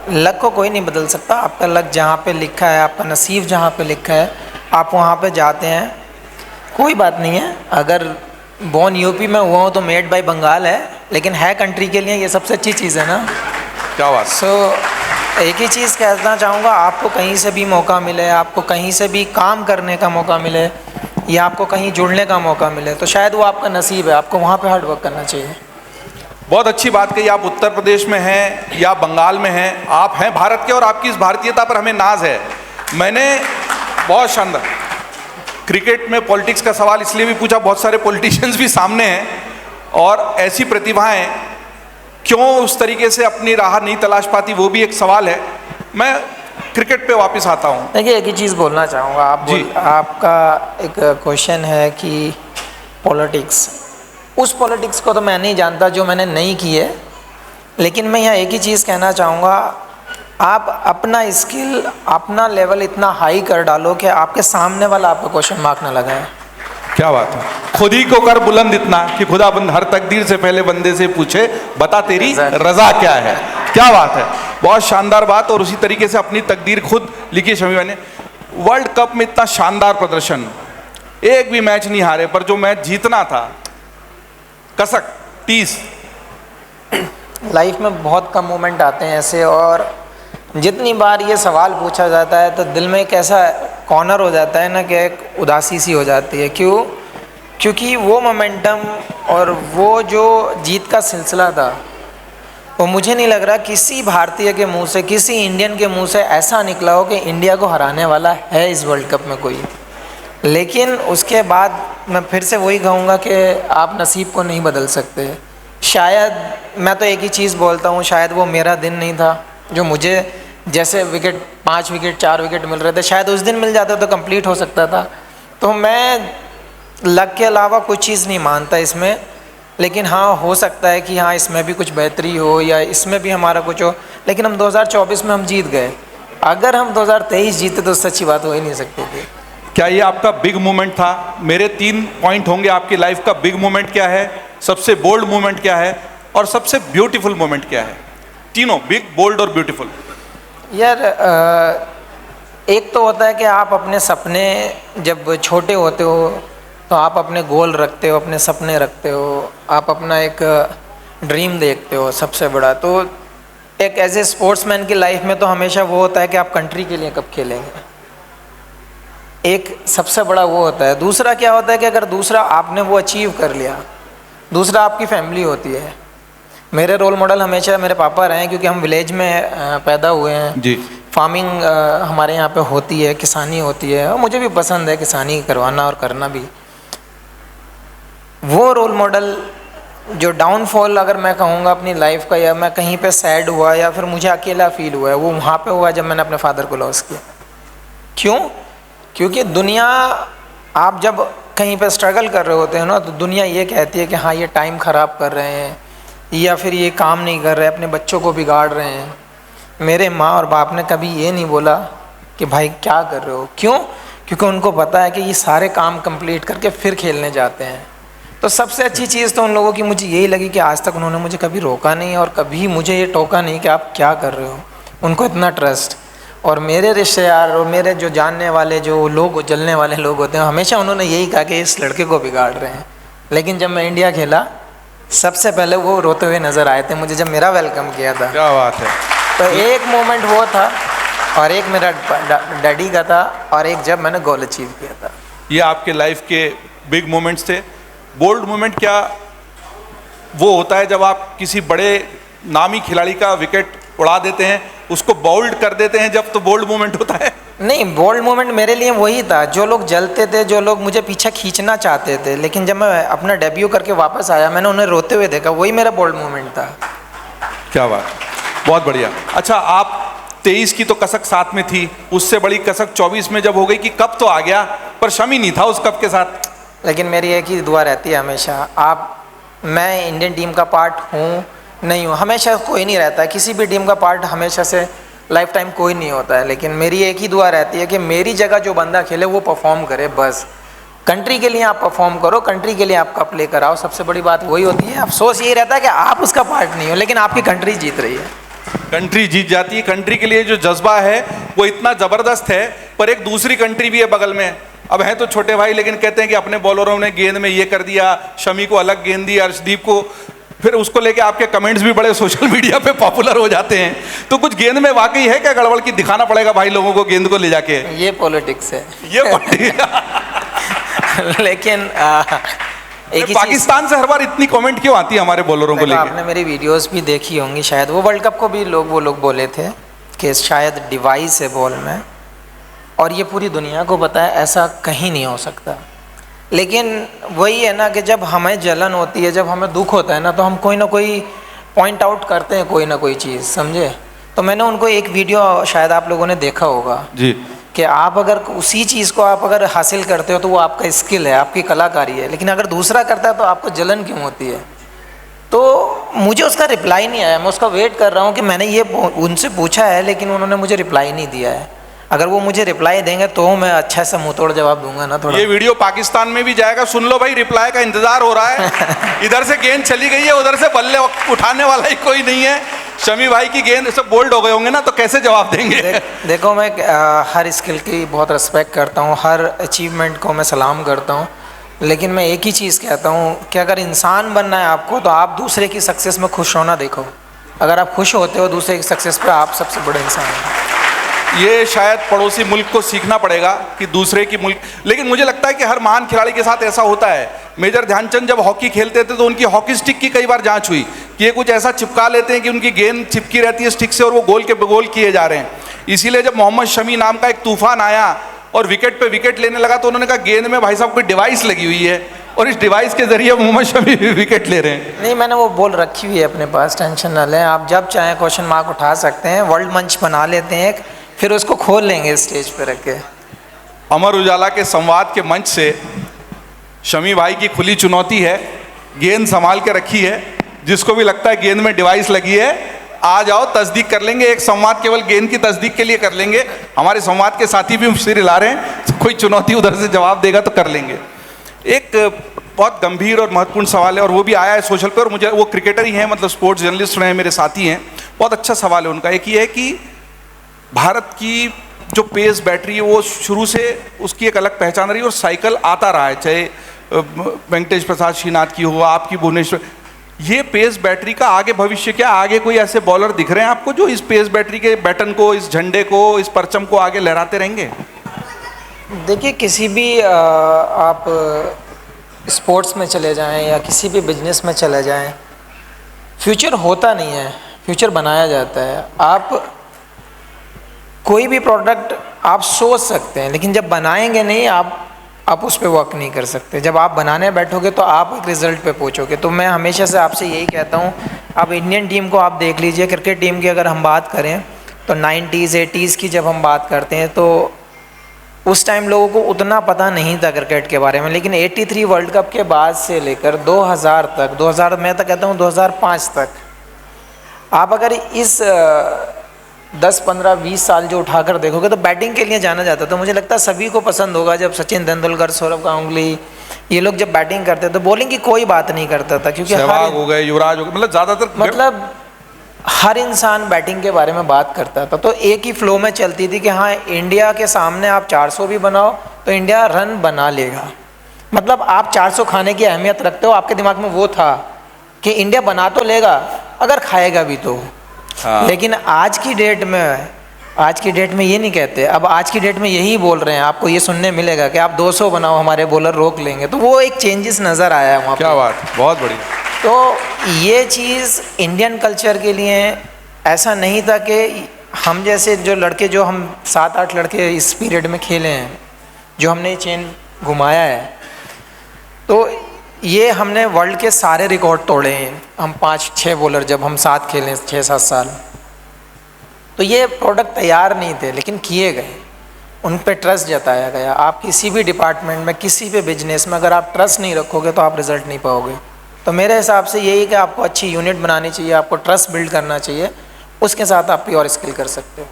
Luck को कोई नहीं बदल सकता। आपका लक जहाँ पे लिखा है, आपका नसीब जहाँ पे लिखा है, आप वहाँ पे जाते हैं। कोई बात नहीं है, अगर बोर्न यूपी में हुआ हूँ तो मेड बाय बंगाल है, लेकिन है कंट्री के लिए ये सबसे अच्छी चीज़ है ना। क्या बात। एक ही चीज़ कहना चाहूँगा, आपको कहीं से भी मौका मिले, आपको कहीं से भी काम करने का मौका मिले या आपको कहीं जुड़ने का मौका मिले, तो शायद वो आपका नसीब है, आपको वहाँ पे हार्ड वर्क करना चाहिए। बहुत अच्छी बात कही। आप उत्तर प्रदेश में हैं या बंगाल में हैं, आप हैं भारत के और आपकी इस भारतीयता पर हमें नाज है। मैंने बहुत शानदार क्रिकेट में पॉलिटिक्स का सवाल इसलिए भी पूछा, बहुत सारे पॉलिटिशियंस भी सामने हैं और ऐसी प्रतिभाएं क्यों उस तरीके से अपनी राह नहीं तलाश पाती, वो भी एक सवाल है। मैं क्रिकेट पे वापस आता हूँ। देखिए, एक ही चीज़ बोलना चाहूँगा। आपका एक क्वेश्चन है कि पॉलिटिक्स, उस पॉलिटिक्स को तो मैं नहीं जानता जो मैंने नहीं की है, लेकिन मैं यहाँ एक ही चीज़ कहना चाहूँगा, आप अपना स्किल, अपना लेवल इतना हाई कर डालो कि आपके सामने वाला आपको क्वेश्चन मार्क ना लगाए। क्या बात है। खुद ही को कर बुलंद इतना कि खुदा बंद हर तकदीर से पहले बंदे से पूछे बता तेरी रजा क्या है। क्या बात है, बहुत शानदार बात। और उसी तरीके से अपनी तकदीर खुद लिखी शमी भाई ने। वर्ल्ड कप में इतना शानदार प्रदर्शन, एक भी मैच नहीं हारे, पर जो मैच जीतना था कसक 30। लाइफ में बहुत कम मोमेंट आते हैं ऐसे, और जितनी बार ये सवाल पूछा जाता है तो दिल में एक ऐसा कॉर्नर हो जाता है ना कि एक उदासी सी हो जाती है। क्यों? क्योंकि वो मोमेंटम और वो जो जीत का सिलसिला था, वो मुझे नहीं लग रहा किसी भारतीय के मुंह से, किसी इंडियन के मुंह से ऐसा निकला हो कि इंडिया को हराने वाला है इस वर्ल्ड कप में कोई। लेकिन उसके बाद मैं फिर से वही कहूँगा कि आप नसीब को नहीं बदल सकते। शायद मैं तो एक ही चीज़ बोलता हूँ, शायद वो मेरा दिन नहीं था जो मुझे जैसे विकेट 5 विकेट 4 विकेट मिल रहे थे, शायद उस दिन मिल जाता तो कंप्लीट हो सकता था। तो मैं लक के अलावा कुछ चीज़ नहीं मानता इसमें, लेकिन हाँ, हो सकता है कि हाँ इसमें भी कुछ बेहतरी हो या इसमें भी हमारा कुछ हो। लेकिन हम 2024 में हम जीत गए, अगर हम 2023 जीते तो सच्ची बात हो ही नहीं सकती थी। क्या ये आपका बिग मोमेंट था? मेरे 3 पॉइंट होंगे आपकी लाइफ का। बिग मोमेंट क्या है, सबसे बोल्ड मोमेंट क्या है और सबसे ब्यूटीफुल मोमेंट क्या है? तीनों, बिग, बोल्ड और ब्यूटीफुल। यार एक तो होता है कि आप अपने सपने, जब छोटे होते हो तो आप अपने गोल रखते हो, अपने सपने रखते हो, आप अपना एक ड्रीम देखते हो सबसे बड़ा। तो एक एज ए स्पोर्ट्समैन की लाइफ में तो हमेशा वो होता है कि आप कंट्री के लिए कब खेलेंगे, एक सबसे बड़ा वो होता है। दूसरा क्या होता है कि अगर दूसरा आपने वो अचीव कर लिया, दूसरा आपकी फैमिली होती है। मेरे रोल मॉडल हमेशा मेरे पापा रहे हैं, क्योंकि हम विलेज में पैदा हुए हैं जी। फार्मिंग हमारे यहाँ पे होती है, किसानी होती है, और मुझे भी पसंद है किसानी करवाना और करना भी। वो रोल मॉडल जो डाउनफॉल अगर मैं कहूँगा अपनी लाइफ का, या मैं कहीं पे सैड हुआ या फिर मुझे अकेला फील हुआ है, वो वहाँ पे हुआ जब मैंने अपने फादर को लॉस किया। क्यों? क्योंकि दुनिया, आप जब कहीं पे स्ट्रगल कर रहे होते हैं ना, तो दुनिया ये कहती है कि हाँ ये टाइम ख़राब कर रहे हैं या फिर ये काम नहीं कर रहे, अपने बच्चों को बिगाड़ रहे हैं। मेरे माँ और बाप ने कभी ये नहीं बोला कि भाई क्या कर रहे हो। क्यों? क्योंकि उनको पता है कि ये सारे काम कंप्लीट करके फिर खेलने जाते हैं। तो सबसे अच्छी चीज़ तो उन लोगों की मुझे यही लगी कि आज तक उन्होंने मुझे कभी रोका नहीं और कभी मुझे ये टोका नहीं कि आप क्या कर रहे हो। उनको इतना ट्रस्ट। और मेरे रिश्तेदार और मेरे जो जानने वाले जो लोग, जलने वाले लोग होते हैं, हमेशा उन्होंने यही कहा कि इस लड़के को बिगाड़ रहे हैं। लेकिन जब मैं इंडिया खेला, सबसे पहले वो रोते हुए नज़र आए थे मुझे जब मेरा वेलकम किया था। क्या बात है। तो एक मोमेंट वो था, और एक मेरा डैडी का था, और एक जब मैंने गोल अचीव किया था। ये आपके लाइफ के बिग मोमेंट्स थे। बोल्ड मोमेंट क्या वो होता है जब आप किसी बड़े नामी खिलाड़ी का विकेट उड़ा देते हैं, उसको बोल्ड कर देते हैं, जब तो बोल्ड मोमेंट होता है? नहीं, बोल्ड मोमेंट मेरे लिए वही था, जो लोग जलते थे, जो लोग मुझे पीछे खींचना चाहते थे, लेकिन जब मैं अपना डेब्यू करके वापस आया, मैंने उन्हें रोते हुए देखा, वही मेरा बोल्ड मोमेंट था। क्या बात, बहुत बढ़िया। अच्छा, आप 23 की तो कसक साथ में थी, उससे बड़ी कसक 24 में जब हो गई कि कप तो आ गया, पर शमी नहीं था उस कप के साथ। लेकिन मेरी एक ही दुआ रहती है हमेशा, मैं इंडियन टीम का पार्ट हूँ नहीं हूँ, हमेशा कोई नहीं रहता है, किसी भी टीम का पार्ट हमेशा से लाइफ टाइम कोई नहीं होता है। लेकिन मेरी एक ही दुआ रहती है कि मेरी जगह जो बंदा खेले वो परफॉर्म करे। बस कंट्री के लिए आप परफॉर्म करो, कंट्री के लिए आप कप लेकर आओ, सबसे बड़ी बात वही होती है। अफसोस यही रहता है कि आप उसका पार्ट नहीं हो, लेकिन आपकी कंट्री जीत रही है। कंट्री जीत जाती है। कंट्री के लिए जो जज्बा है वो इतना ज़बरदस्त है, पर एक दूसरी कंट्री भी है बगल में। अब हैं तो छोटे भाई, लेकिन कहते हैं कि अपने बॉलरों ने गेंद में ये कर दिया, शमी को अलग गेंद दी, अर्शदीप को, फिर उसको लेके आपके कमेंट्स भी बड़े सोशल मीडिया पे पॉपुलर हो जाते हैं। तो कुछ गेंद में वाकई है क्या गड़बड़ की दिखाना पड़ेगा भाई लोगों को गेंद को ले जाके? ये पॉलिटिक्स है, ये पॉलिटिक्स लेकिन एक ही पाकिस्तान से हर बार इतनी कमेंट क्यों आती है हमारे बॉलरों को लेके? आपने मेरी वीडियोस भी देखी होंगी शायद, वो वर्ल्ड कप को भी वो लोग बोले थे कि शायद डिवाइस है बॉल में, और ये पूरी दुनिया को पता है ऐसा कहीं नहीं हो सकता। लेकिन वही है ना कि जब हमें जलन होती है, जब हमें दुख होता है ना, तो हम कोई ना कोई पॉइंट आउट करते हैं, कोई ना कोई चीज़, समझे? तो मैंने उनको एक वीडियो शायद आप लोगों ने देखा होगा जी, कि आप अगर उसी चीज़ को आप अगर हासिल करते हो तो वो आपका स्किल है, आपकी कलाकारी है, लेकिन अगर दूसरा करता है तो आपको जलन क्यों होती है? तो मुझे उसका रिप्लाई नहीं आया, मैं उसका वेट कर रहा हूँ कि मैंने ये उनसे पूछा है लेकिन उन्होंने मुझे रिप्लाई नहीं दिया है। अगर वो मुझे रिप्लाई देंगे तो मैं अच्छा सा मुंह तोड़ जवाब दूंगा ना थोड़ा। ये वीडियो पाकिस्तान में भी जाएगा, सुन लो भाई, रिप्लाई का इंतजार हो रहा है। इधर से गेंद चली गई है, उधर से बल्ले उठाने वाला ही कोई नहीं है। शमी भाई की गेंद सब बोल्ड हो गए होंगे ना, तो कैसे जवाब देंगे? देखो मैं हर स्किल की बहुत रिस्पेक्ट करता हूँ, हर अचीवमेंट को मैं सलाम करता हूँ, लेकिन मैं एक ही चीज़ कहता हूँ कि अगर इंसान बनना है आपको तो आप दूसरे की सक्सेस में खुश होना देखो। अगर आप खुश होते हो दूसरे की सक्सेस पे, आप सबसे बड़े इंसान हैं। ये शायद पड़ोसी मुल्क को सीखना पड़ेगा कि दूसरे की मुल्क, लेकिन मुझे लगता है कि हर महान खिलाड़ी के साथ ऐसा होता है। मेजर ध्यानचंद जब हॉकी खेलते थे तो उनकी हॉकी स्टिक की कई बार जांच हुई कि ये कुछ ऐसा चिपका लेते हैं कि उनकी गेंद चिपकी रहती है स्टिक से और वो गोल के गोल किए जा रहे हैं। इसीलिए जब मोहम्मद शमी नाम का एक तूफान आया और विकेट पे विकेट लेने लगा तो उन्होंने कहा गेंद में भाई साहब कोई डिवाइस लगी हुई है और इस डिवाइस के जरिए मोहम्मद शमी विकेट ले रहे हैं। नहीं, मैंने वो बॉल रखी हुई है अपने पास, टेंशन ना लें आप। जब चाहें क्वेश्चन मार्क उठा सकते हैं, वर्ल्ड मंच बना लेते हैं, फिर उसको खोल लेंगे स्टेज पे रख के। अमर उजाला के संवाद के मंच से शमी भाई की खुली चुनौती है, गेंद संभाल के रखी है, जिसको भी लगता है गेंद में डिवाइस लगी है आ जाओ, तस्दीक कर लेंगे। एक संवाद केवल गेंद की तस्दीक के लिए कर लेंगे, हमारे संवाद के साथी भी सिर हिला रहे हैं, तो कोई चुनौती उधर से जवाब देगा तो कर लेंगे। एक बहुत गंभीर और महत्वपूर्ण सवाल है और वो भी आया है सोशल पे, और मुझे वो क्रिकेटर ही हैं, मतलब स्पोर्ट्स जर्नलिस्ट रहे हैं, मेरे साथी हैं। बहुत अच्छा सवाल है उनका। एक ये है कि भारत की जो पेस बैटरी है वो शुरू से उसकी एक अलग पहचान रही है और साइकिल आता रहा है, चाहे वेंकटेश प्रसाद श्रीनाथ की हो, आपकी भुवनेश्वर। ये पेस बैटरी का आगे भविष्य क्या? आगे कोई ऐसे बॉलर दिख रहे हैं आपको जो इस पेस बैटरी के बैटन को, इस झंडे को, इस परचम को आगे लहराते रहेंगे? देखिए, किसी भी आप स्पोर्ट्स में चले जाएं या किसी भी बिजनेस में चले जाएं, फ्यूचर होता नहीं है, फ्यूचर बनाया जाता है। आप कोई भी प्रोडक्ट आप सोच सकते हैं, लेकिन जब बनाएंगे नहीं आप उस पर वर्क नहीं कर सकते। जब आप बनाने बैठोगे तो आप एक रिज़ल्ट पे पहुंचोगे। तो मैं हमेशा से आपसे यही कहता हूं, अब इंडियन टीम को आप देख लीजिए, क्रिकेट टीम की अगर हम बात करें तो 90s 80s की जब हम बात करते हैं तो उस टाइम लोगों को उतना पता नहीं था क्रिकेट के बारे में, लेकिन 83 वर्ल्ड कप के बाद से लेकर 2000 तक, 2000 मैं तो कहता हूँ 2005 तक, आप अगर इस 10, 15, 20 साल जो उठाकर देखोगे तो बैटिंग के लिए जाना जाता। तो मुझे लगता है सभी को पसंद होगा जब सचिन तेंदुलकर, सौरव गांगुली, ये लोग जब बैटिंग करते तो बॉलिंग की कोई बात नहीं करता था, क्योंकि सहवाग हो गए, युवराज हो गए, मतलब ज़्यादातर मतलब हर इंसान बैटिंग के बारे में बात करता था। तो एक ही फ्लो में चलती थी कि हाँ, इंडिया के सामने आप 400 भी बनाओ तो इंडिया रन बना लेगा। मतलब आप 400 खाने की अहमियत रखते हो, आपके दिमाग में वो था कि इंडिया बना तो लेगा अगर खाएगा भी तो। हाँ। लेकिन आज की डेट में ये नहीं कहते। अब आज की डेट में यही बोल रहे हैं, आपको ये सुनने मिलेगा कि आप 200 बनाओ, हमारे बॉलर रोक लेंगे। तो वो एक चेंजेस नज़र आया है वहाँ। क्या बात, बहुत बढ़िया। तो ये चीज़ इंडियन कल्चर के लिए ऐसा नहीं था कि हम जैसे जो लड़के, जो हम 7-8 लड़के इस पीरियड में खेले हैं, जो हमने चेन घुमाया है, तो ये हमने वर्ल्ड के सारे रिकॉर्ड तोड़े हैं। हम 5-6 बॉलर जब हम साथ खेलें 6-7 साल, तो ये प्रोडक्ट तैयार नहीं थे लेकिन किए गए, उन पे ट्रस्ट जताया गया। आप किसी भी डिपार्टमेंट में, किसी भी बिजनेस में अगर आप ट्रस्ट नहीं रखोगे तो आप रिजल्ट नहीं पाओगे। तो मेरे हिसाब से यही कि आपको अच्छी यूनिट बनानी चाहिए, आपको ट्रस्ट बिल्ड करना चाहिए, उसके साथ आप प्योर स्किल कर सकते हो।